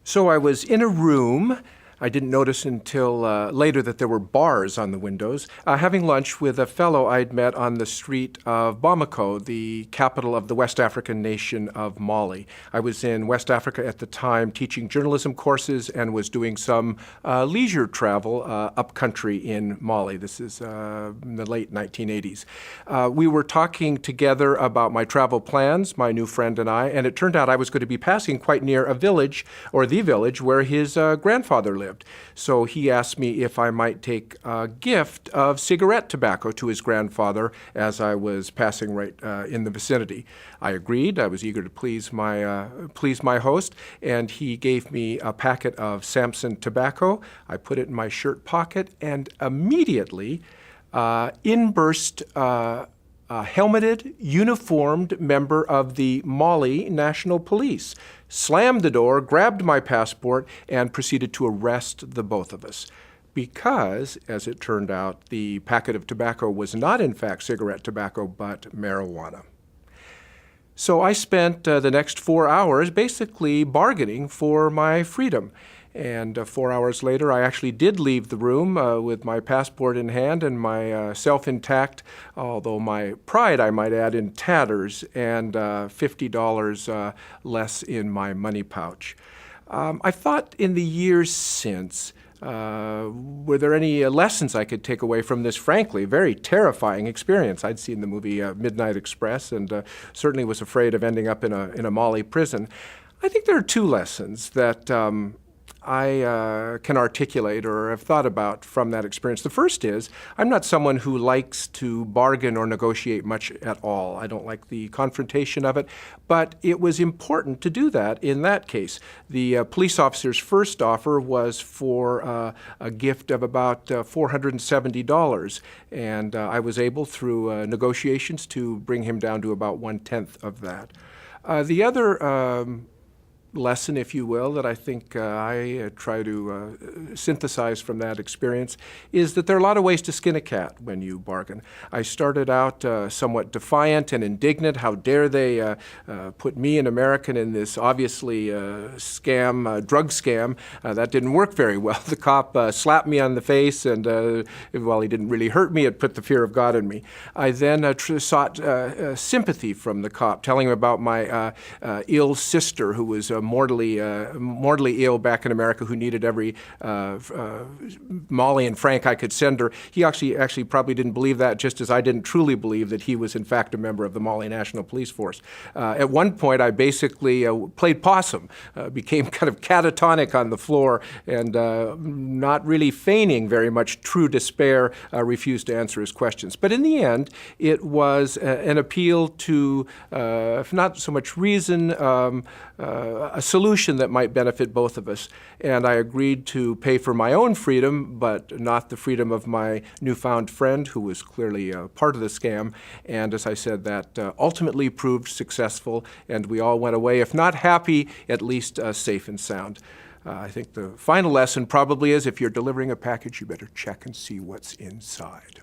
So I was in a room. I didn't notice until later that there were bars on the windows, having lunch with a fellow I'd met on the street of Bamako, the capital of the West African nation of Mali. I was in West Africa at the time teaching journalism courses and was doing some leisure travel upcountry in Mali. This is in the late 1980s. We were talking together about my travel plans, my new friend and I, and it turned out I was going to be passing quite near a village, or the village, where his grandfather lived. So he asked me if I might take a gift of cigarette tobacco to his grandfather as I was passing right in the vicinity. I agreed. I was eager to please my host, and he gave me a packet of Samson tobacco. I put it in my shirt pocket, and immediately in burst a helmeted, uniformed member of the Mali National Police, slammed the door, grabbed my passport, and proceeded to arrest the both of us. Because, as it turned out, the packet of tobacco was not in fact cigarette tobacco, but marijuana. So I spent the next 4 hours basically bargaining for my freedom. And 4 hours later, I actually did leave the room with my passport in hand and myself intact, although my pride, I might add, in tatters, and $50 less in my money pouch. I thought in the years since, were there any lessons I could take away from this, frankly, very terrifying experience? I'd seen the movie Midnight Express and certainly was afraid of ending up in a Mali prison. I think there are two lessons that I can articulate or have thought about from that experience. The first is, I'm not someone who likes to bargain or negotiate much at all. I don't like the confrontation of it, but it was important to do that in that case. The police officer's first offer was for a gift of about $470, and I was able, through negotiations, to bring him down to about 1/10 of that. The other lesson, if you will, that I think I try to synthesize from that experience is that there are a lot of ways to skin a cat when you bargain. I started out somewhat defiant and indignant. How dare they put me, an American, in this obviously drug scam. That didn't work very well. The cop slapped me on the face, and while he didn't really hurt me, it put the fear of God in me. I then sought sympathy from the cop, telling him about my ill sister who was mortally ill back in America, who needed every Malian franc I could send her. He actually probably didn't believe that, just as I didn't truly believe that he was in fact a member of the Mali National Police Force. At one point, I basically played possum, became kind of catatonic on the floor, and not really feigning very much true despair, refused to answer his questions. But in the end, it was an appeal to, if not so much reason, a solution that might benefit both of us. And I agreed to pay for my own freedom, but not the freedom of my newfound friend, who was clearly part of the scam. And as I said, that ultimately proved successful, and we all went away, if not happy, at least safe and sound. I think the final lesson probably is, if you're delivering a package, you better check and see what's inside.